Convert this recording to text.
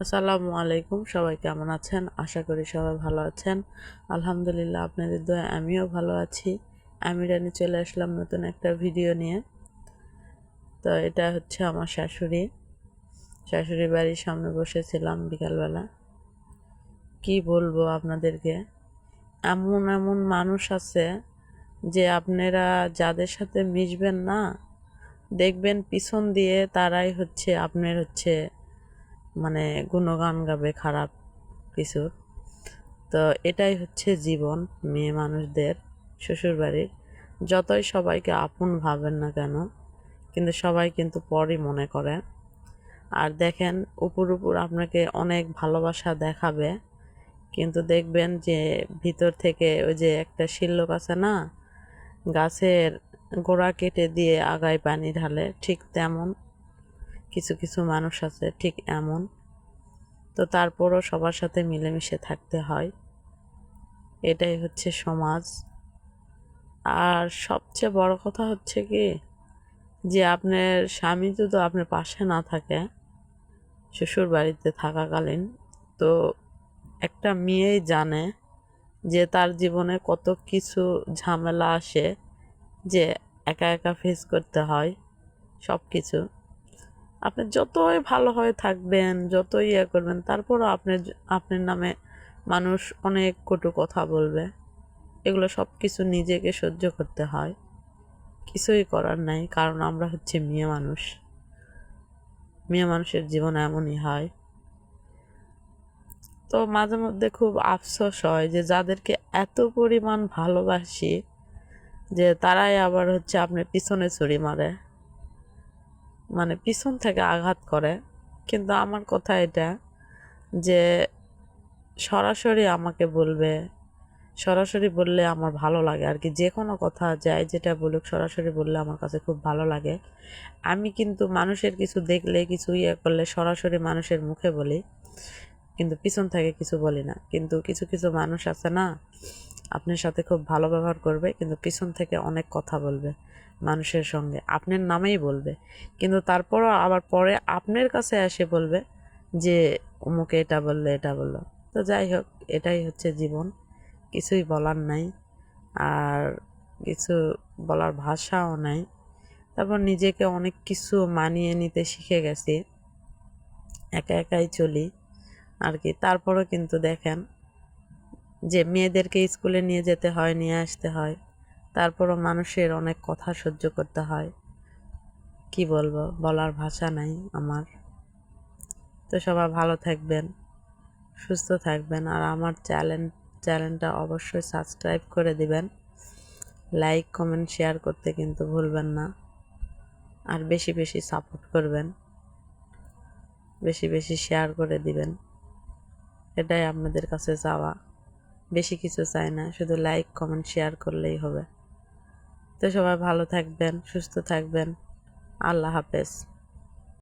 আসসালামু আলাইকুম। সবাই কেমন আছেন? আশা করি সবাই ভালো আছেন। আলহামদুলিল্লাহ আপনাদের দোয়ায় আমিও ভালো আছি। আমি রানী চলে আসলাম নতুন একটা ভিডিও নিয়ে। তো এটা হচ্ছে আমার শাশুড়ি বাড়ির সামনে বসেছিলাম বিকালবেলা। কি বলবো আপনাদেরকে, এমন এমন মানুষ আছে যে আপনারা যাদের সাথে মিশবেন না, দেখবেন পিছন দিয়ে তারাই হচ্ছে আপনার মানে গুণগান গাবে খারাপ কিছুর। তো এটাই হচ্ছে জীবন মেয়ে মানুষদের শ্বশুরবাড়ির। যতই সবাইকে আপন ভাবেন না কেন, কিন্তু সবাই কিন্তু পরই মনে করে। আর দেখেন, উপর আপনাকে অনেক ভালোবাসা দেখাবে, কিন্তু দেখবেন যে ভিতর থেকে ওই যে একটা শিল্লক আছে না, গাছের গোড়া কেটে দিয়ে আগায় পানি ঢালে, ঠিক তেমন কিছু কিছু মানুষ আছে, ঠিক এমন। তো তারপরও সবার সাথে মিলেমিশে থাকতে হয়, এটাই হচ্ছে সমাজ। আর সবচেয়ে বড় কথা হচ্ছে কি, যে আপনার স্বামী যদি আপনার পাশে না থাকে শ্বশুর বাড়িতে থাকাকালীন, তো একটা মেয়েই জানে যে তার জীবনে কত কিছু ঝামেলা আসে, যে একা একা ফেস করতে হয় সব কিছু। আপনি যতই ভালো হয়ে থাকবেন, যতই ইয়ে করবেন, তারপরও আপনার নামে মানুষ অনেক কটু কথা বলবে। এগুলো সব কিছু নিজেকে সহ্য করতে হয়, কিছুই করার নাই, কারণ আমরা হচ্ছে মেয়ে মানুষের জীবন এমনই হয়। তো মাঝে মধ্যে খুব আফসোস হয় যে যাদেরকে এত পরিমাণ ভালোবাসি, যে তারাই আবার হচ্ছে আপনার পিছনে ছুরি মারে, মানে পিছন থেকে আঘাত করে। কিন্তু আমার কথা এটা, যে সরাসরি আমাকে বলবে, সরাসরি বললে আমার ভালো লাগে আর কি। যে কোনো কথা যায় যেটা বলুক, সরাসরি বললে আমার কাছে খুব ভালো লাগে। আমি কিন্তু মানুষের কিছু দেখলে, কিছু ইয়ে করলে সরাসরি মানুষের মুখে বলি, কিন্তু পিছন থেকে কিছু বলি না। কিন্তু কিছু কিছু মানুষ আছে না, আপনার সাথে খুব ভালো ব্যবহার করবে, কিন্তু পিছন থেকে অনেক কথা বলবে মানুষের সঙ্গে, আপনার নামেই বলবে, কিন্তু তারপরও আবার পরে আপনার কাছে এসে বলবে যে অমুকে এটা বললে, এটা বললো। তো যাই হোক, এটাই হচ্ছে জীবন, কিছুই বলার নাই। আর কিছু বলার ভাষাও নাই। তারপর নিজেকে অনেক কিছু মানিয়ে নিতে শিখে গেছি, একা একাই চলি আর কি। তারপরও কিন্তু দেখেন যে মেয়েদেরকে স্কুলে নিয়ে যেতে হয়, নিয়ে আসতে হয়, তারপরও মানুষের অনেক কথা সহ্য করতে হয়। কি বলবো, বলার ভাষা নাই আমার। তো সবাই ভালো থাকবেন, সুস্থ থাকবেন, আর আমার চ্যানেলটা অবশ্যই সাবস্ক্রাইব করে দিবেন। লাইক কমেন্ট শেয়ার করতে কিন্তু ভুলবেন না। আর বেশি বেশি সাপোর্ট করবেন, বেশি বেশি শেয়ার করে দিবেন, এটাই আপনাদের কাছে চাওয়া। বেশি কিছু চাই না, শুধু লাইক কমেন্ট শেয়ার করলেই হবে। তো সবাই ভালো থাকবেন, সুস্থ থাকবেন। আল্লাহ হাফেজ।